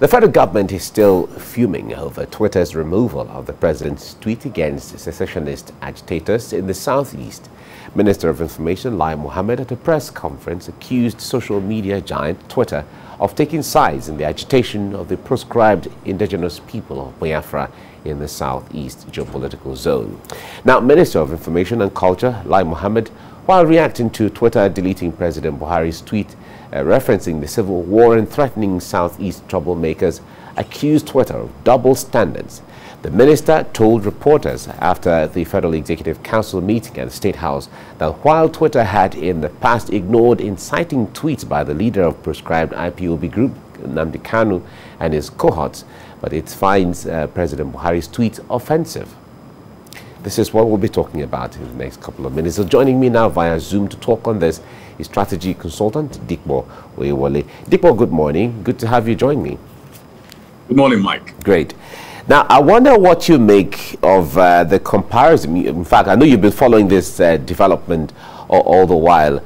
The federal government is still fuming over Twitter's removal of the president's tweet against secessionist agitators in the southeast. Minister of Information Lai Mohammed at a press conference accused social media giant Twitter of taking sides in the agitation of the proscribed indigenous people of Biafra in the southeast geopolitical zone. Now, Minister of Information and Culture Lai Mohammed, while reacting to Twitter deleting President Buhari's tweet referencing the civil war and threatening southeast troublemakers, accused Twitter of double standards. The minister told reporters after the Federal Executive Council meeting at the State House that while Twitter had in the past ignored inciting tweets by the leader of proscribed IPOB group, Nnamdi Kanu, and his cohorts, but it finds President Buhari's tweets offensive. This is what we'll be talking about in the next couple of minutes. So joining me now via Zoom to talk on this is strategy consultant Dikbo Oyewole. Dikbo, good morning. Good to have you join me. Good morning, Mike. Great. Now, I wonder what you make of the comparison. In fact, I know you've been following this development all the while,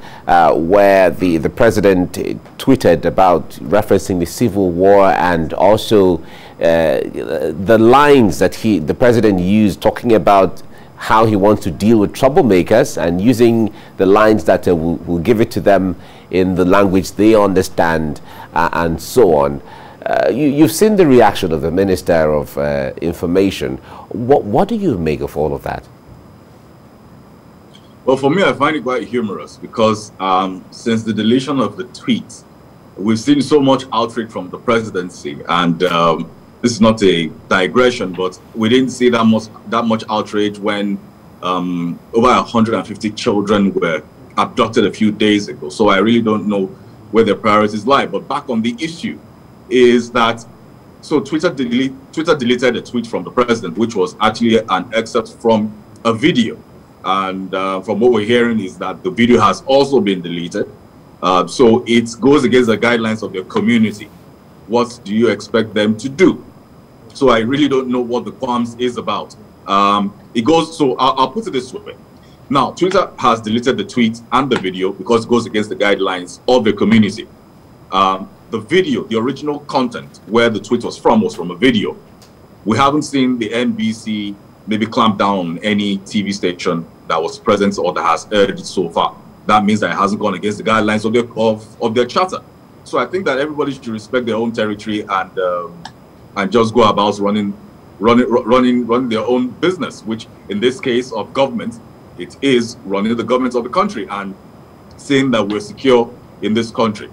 where the president tweeted about referencing the civil war and also the lines that the president used talking about how he wants to deal with troublemakers and using the lines that will give it to them in the language they understand and so on. You've seen the reaction of the Minister of Information. What do you make of all of that? Well, for me, I find it quite humorous because since the deletion of the tweets, we've seen so much outrage from the presidency, and this is not a digression, but we didn't see that much outrage when over 150 children were abducted a few days ago. So I really don't know where their priorities lie. But back on the issue is that, so Twitter deleted a tweet from the president, which was actually an excerpt from a video. And from what we're hearing is that the video has also been deleted. So it goes against the guidelines of your community. What do you expect them to do? So I really don't know what the qualms is about. So I'll put it this way. Now, Twitter has deleted the tweet and the video because it goes against the guidelines of the community. The video, the original content where the tweet was from a video. We haven't seen the NBC maybe clamp down on any TV station that was present or that has aired it so far. That means that it hasn't gone against the guidelines of their charter. So I think that everybody should respect their own territory and just go about running their own business, which in this case of government, it is running the government of the country and saying that we're secure in this country.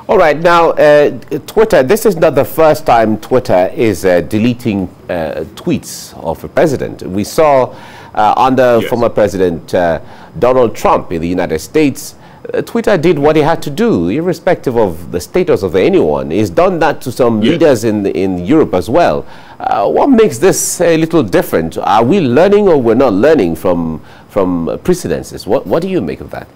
All right, now Twitter, this is not the first time Twitter is deleting tweets of a president. We saw under former President Donald Trump in the United States, Twitter did what it had to do, irrespective of the status of anyone. It's done that to some leaders in Europe as well. What makes this a little different? Are we learning or we're not learning from precedences? What do you make of that?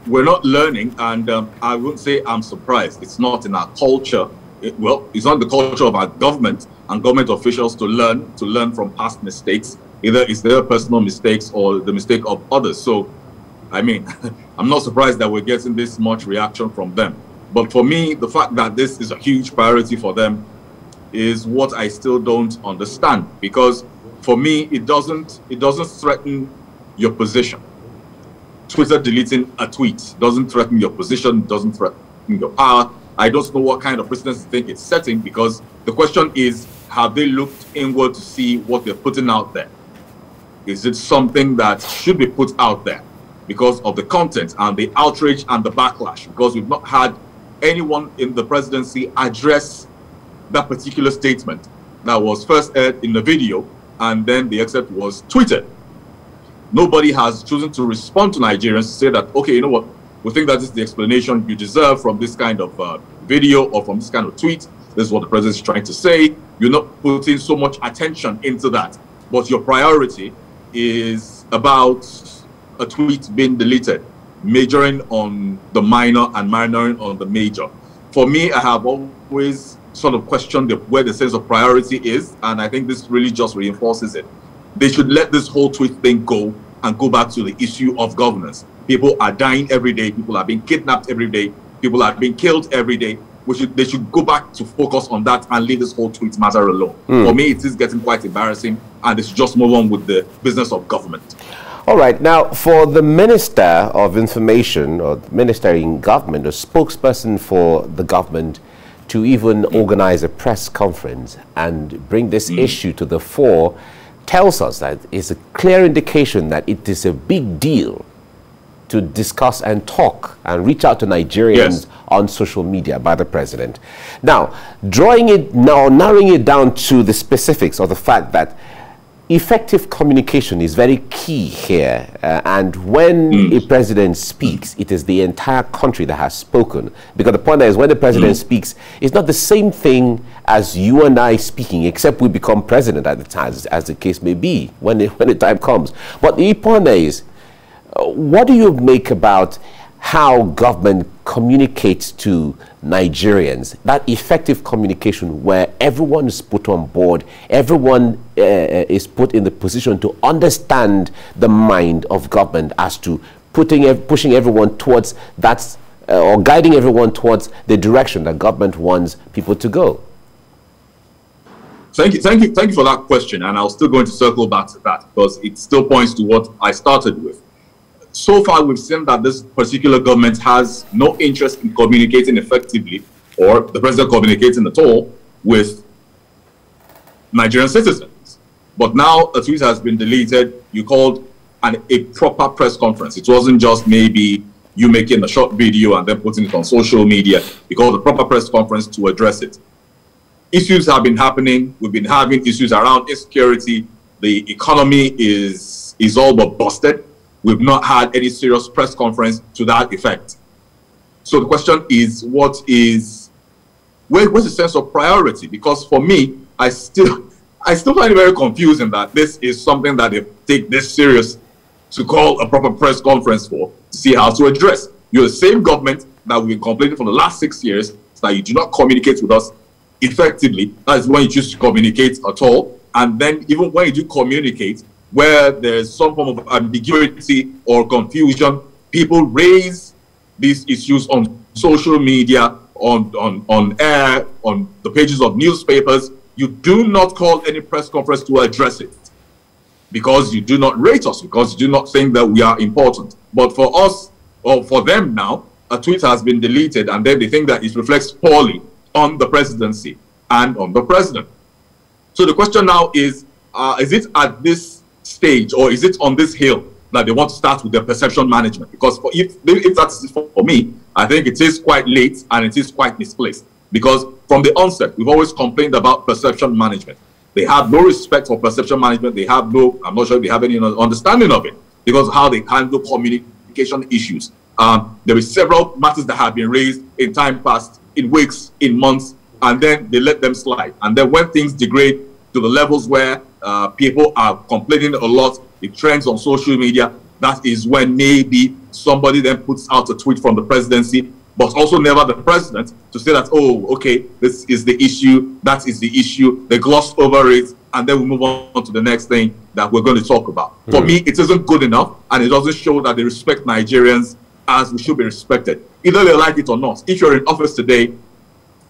We're not learning, and I wouldn't say I'm surprised. It's not in our culture. It's not the culture of our government and government officials to learn from past mistakes. Either it's their personal mistakes or the mistake of others. So, I mean, I'm not surprised that we're getting this much reaction from them. But for me, the fact that this is a huge priority for them is what I still don't understand. Because for me, it doesn't threaten your position. Twitter deleting a tweet doesn't threaten your position, doesn't threaten your power. I don't know what kind of precedence you think it's setting, because the question is, have they looked inward to see what they're putting out there? Is it something that should be put out there because of the content and the outrage and the backlash? Because we've not had anyone in the presidency address that particular statement that was first aired in the video and then the excerpt was tweeted. Nobody has chosen to respond to Nigerians to say that, okay, you know what, we think that is the explanation you deserve from this kind of video or from this kind of tweet. This is what the president is trying to say. You're not putting so much attention into that. But your priority is about a tweet being deleted, majoring on the minor and minoring on the major. For me, I have always sort of questioned where the sense of priority is, and I think this really just reinforces it. They should let this whole tweet thing go and go back to the issue of governance. People are dying every day. People are being kidnapped every day. People are being killed every day. they should go back to focus on that and leave this whole tweet matter alone. For me, it is getting quite embarrassing, and they should just move on with the business of government. All right. Now, for the Minister of Information, or the Minister in government, a spokesperson for the government, to even organize a press conference and bring this issue to the fore, tells us that it's a clear indication that it is a big deal to discuss and talk and reach out to Nigerians on social media by the president. Now, narrowing it down to the specifics of the fact that effective communication is very key here, and when a president speaks, it is the entire country that has spoken, because the point is, when the president speaks, it's not the same thing as you and I speaking, except we become president at the time, as the case may be, when the time comes. But the point is, what do you make about how government communicates to Nigerians, that effective communication where everyone is put on board, everyone is put in the position to understand the mind of government as to pushing everyone towards that, or guiding everyone towards the direction that government wants people to go? Thank you for that question, and I'll still going to circle back to that because it still points to what I started with. So far, we've seen that this particular government has no interest in communicating effectively, or the president communicating at all, with Nigerian citizens. But now a tweet has been deleted. You called a proper press conference. It wasn't just maybe you making a short video and then putting it on social media. You called a proper press conference to address it. Issues have been happening. We've been having issues around insecurity. The economy is all but busted. We've not had any serious press conference to that effect. So the question is, what's the sense of priority? Because for me, I still find it very confusing that this is something that they take this serious to call a proper press conference for, to see how to address. You're the same government that we've been complaining for the last 6 years that you do not communicate with us effectively. That is when you choose to communicate at all. And then even when you do communicate, where there's some form of ambiguity or confusion, people raise these issues on social media, on air, on the pages of newspapers. You do not call any press conference to address it because you do not rate us, because you do not think that we are important. But for us, or for them now, a tweet has been deleted, and then they think that it reflects poorly on the presidency and on the president. So the question now is it at this stage, or is it on this hill that they want to start with their perception management? Because if that's for me, I think it is quite late and it is quite misplaced. Because from the onset, we've always complained about perception management. They have no respect for perception management. They have no, I'm not sure if they have any understanding of it, because of how they handle communication issues. There is several matters that have been raised in time past, in weeks, in months, and then they let them slide. And then when things degrade to the levels where people are complaining a lot, it trends on social media, that is when maybe somebody then puts out a tweet from the presidency, but also never the president, to say that, oh, okay, this is the issue, that is the issue. They gloss over it, and then we move on to the next thing that we're going to talk about. For me, it isn't good enough, and it doesn't show that they respect Nigerians as we should be respected, either they like it or not. If you're in office today,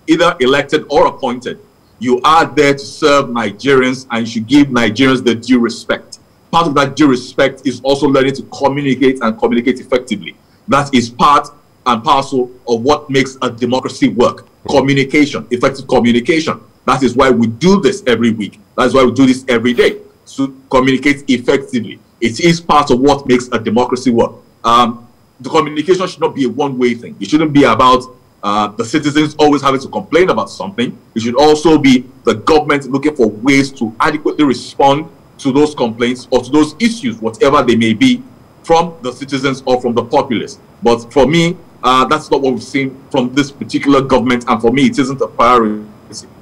either elected or appointed, you are there to serve Nigerians, and you should give Nigerians the due respect. Part of that due respect is also learning to communicate and communicate effectively. That is part and parcel of what makes a democracy work. Communication, effective communication. That is why we do this every week. That is why we do this every day, to communicate effectively. It is part of what makes a democracy work. The communication should not be a one-way thing. It shouldn't be about the citizens always having to complain about something. It should also be the government looking for ways to adequately respond to those complaints or to those issues, whatever they may be, from the citizens or from the populace. But for me, that's not what we've seen from this particular government, and for me, it isn't a priority.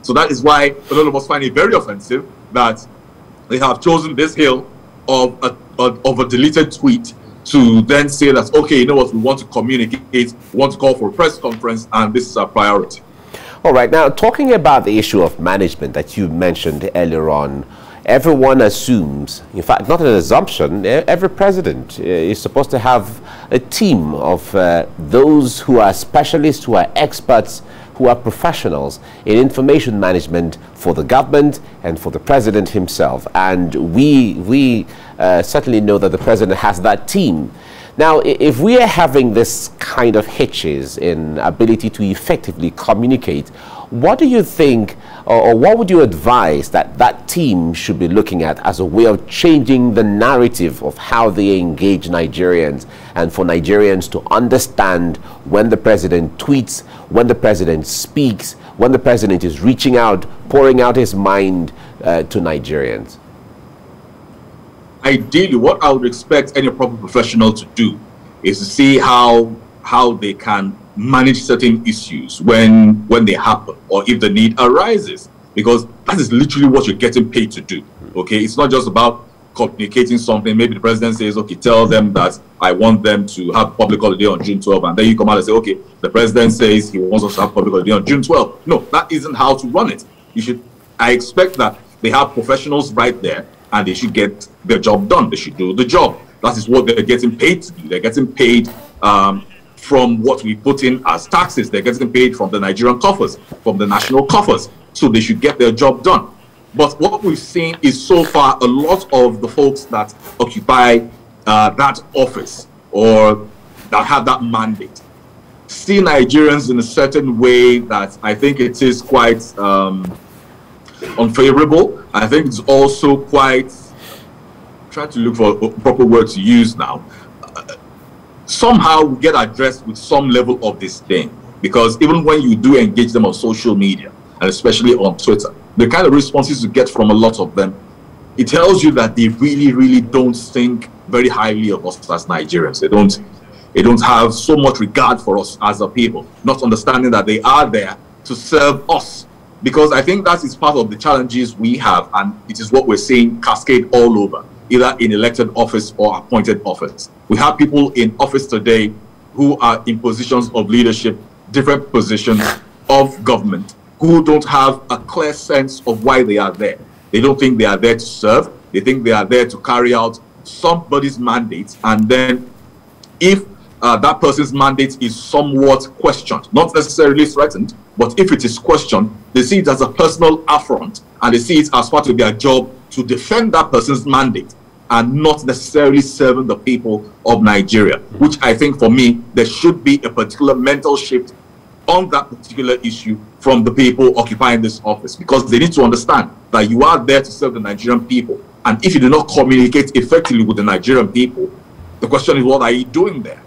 So that is why a lot of us find it very offensive that they have chosen this hill of a deleted tweet to then say that, okay, you know what, we want to communicate, we want to call for a press conference, and this is our priority. All right, now talking about the issue of management that you mentioned earlier on, everyone assumes, in fact, not an assumption, every president is supposed to have a team of those who are specialists, who are experts, who are professionals in information management for the government and for the president himself. And we certainly know that the president has that team. Now, if we are having this kind of hitches in ability to effectively communicate, what do you think, or what would you advise that that team should be looking at as a way of changing the narrative of how they engage Nigerians, and for Nigerians to understand when the president tweets, when the president speaks, when the president is reaching out, pouring out his mind to Nigerians? Ideally, what I would expect any proper professional to do is to see how they can manage certain issues when they happen, or if the need arises, because that is literally what you're getting paid to do. Okay, it's not just about communicating something. Maybe the president says, okay, tell them that I want them to have public holiday on June 12th, and then you come out and say, okay, the president says he wants us to have public holiday on June 12th. No, that isn't how to run it. I expect that they have professionals right there, and they should get their job done. They should do the job. That is what they're getting paid to do. They're getting paid from what we put in as taxes. They're getting paid from the Nigerian coffers, from the national coffers. So they should get their job done. But what we've seen is so far a lot of the folks that occupy that office, or that have that mandate, see Nigerians in a certain way that I think it is quite unfavorable. I think it's also quite, trying to look for a proper word to use now, somehow we get addressed with some level of disdain, because even when you do engage them on social media, and especially on Twitter, the kind of responses you get from a lot of them, it tells you that they really don't think very highly of us as Nigerians. They don't have so much regard for us as a people, not understanding that they are there to serve us. Because I think that is part of the challenges we have, and it is what we're seeing cascade all over, either in elected office or appointed office. We have people in office today who are in positions of leadership, different positions of government, who don't have a clear sense of why they are there. They don't think they are there to serve. They think they are there to carry out somebody's mandate, and then if that person's mandate is somewhat questioned, not necessarily threatened, but if it is questioned, they see it as a personal affront, and they see it as part of their job to defend that person's mandate and not necessarily serving the people of Nigeria, which I think, for me, there should be a particular mental shift on that particular issue from the people occupying this office, because they need to understand that you are there to serve the Nigerian people. And if you do not communicate effectively with the Nigerian people, the question is, what are you doing there?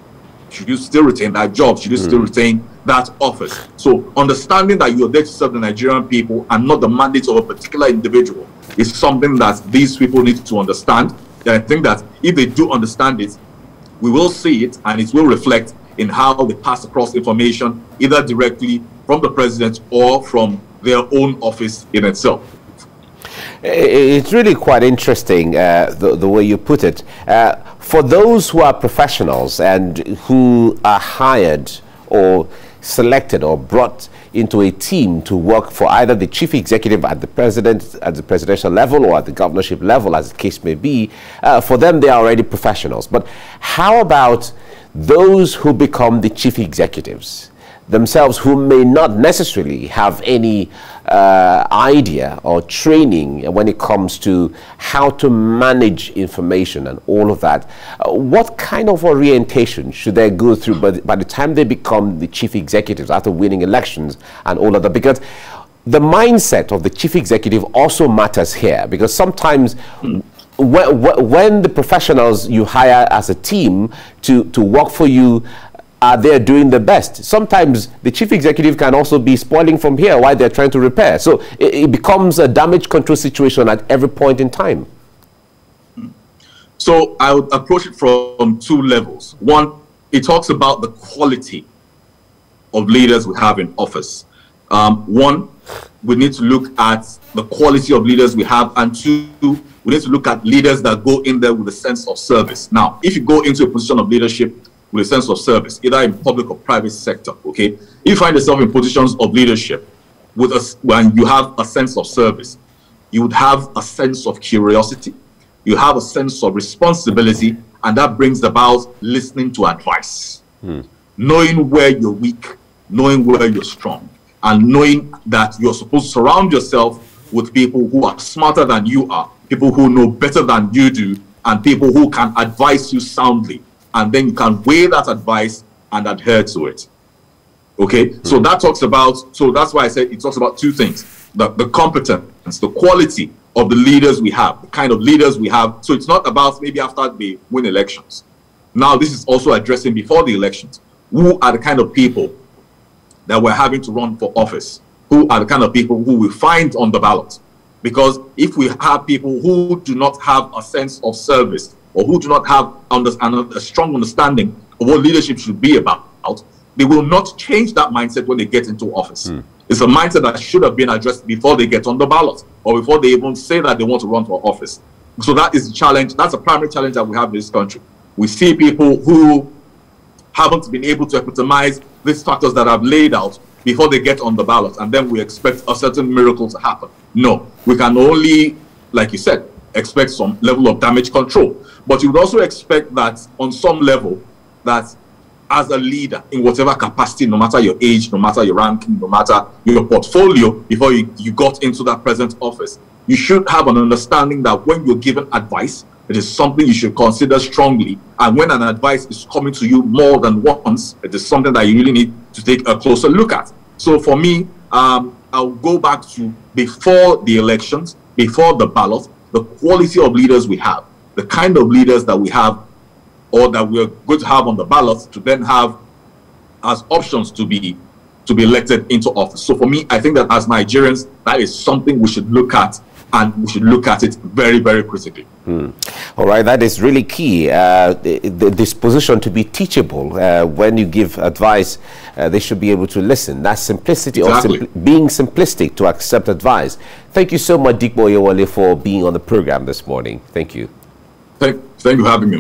Should you still retain that job? Should you still retain that office? So understanding that you're there to serve the Nigerian people and not the mandate of a particular individual is something that these people need to understand. And I think that if they do understand it, we will see it, and it will reflect in how they pass across information, either directly from the president or from their own office in itself. It's really quite interesting, the way you put it. For those who are professionals and who are hired or selected or brought into a team to work for either the chief executive at the presidential level or at the governorship level, as the case may be, for them, they are already professionals. But how about those who become the chief executives themselves, who may not necessarily have any idea or training when it comes to how to manage information and all of that? What kind of orientation should they go through by the time they become the chief executives after winning elections and all of that? Because the mindset of the chief executive also matters here, because sometimes when the professionals you hire as a team to work for you are there doing the best, sometimes the chief executive can also be spoiling from here while they're trying to repair. So it becomes a damage control situation at every point in time. So I would approach it from two levels. One, it talks about the quality of leaders we have in office. One, we need to look at the quality of leaders we have, and two, we need to look at leaders that go in there with a sense of service. Now, if you go into a position of leadership with a sense of service, either in public or private sector, okay, if you find yourself in positions of leadership when you have a sense of service, you would have a sense of curiosity, you have a sense of responsibility, and that brings about listening to advice, knowing where you're weak, knowing where you're strong. and knowing that you're supposed to surround yourself with people who are smarter than you are, people who know better than you do, and people who can advise you soundly. And then you can weigh that advice and adhere to it. Okay, so that talks about, so that's why I said it talks about two things: the competence, the quality of the leaders we have, the kind of leaders we have. So it's not about maybe after they win elections. Now this is also addressing before the elections. Who are the kind of people that we're having to run for office? Who are the kind of people who we find on the ballot? Because if we have people who do not have a sense of service, or who do not have a strong understanding of what leadership should be about, they will not change that mindset when they get into office. It's a mindset that should have been addressed before they get on the ballot, or before they even say that they want to run for office. So that is the challenge. That's a primary challenge that we have in this country. We see people who haven't been able to epitomize these factors that I've laid out before they get on the ballot, and then we expect a certain miracle to happen. No, we can only, like you said, expect some level of damage control. But you would also expect that on some level, that as a leader in whatever capacity, no matter your age, no matter your ranking, no matter your portfolio, before you got into that present office, you should have an understanding that when you're given advice, it is something you should consider strongly. And when an advice is coming to you more than once, it is something that you really need to take a closer look at. So for me, I'll go back to before the elections, before the ballot, the quality of leaders we have, the kind of leaders that we have, or that we're going to have on the ballot to then have as options to be elected into office. So for me, I think that as Nigerians, that is something we should look at, and we should look at it very, very critically. All right, that is really key. The disposition to be teachable. When you give advice, they should be able to listen. That's simplicity, exactly. Or being simplistic to accept advice. Thank you so much, Dikbo Oyewole, for being on the program this morning. Thank you. Thank you for having me,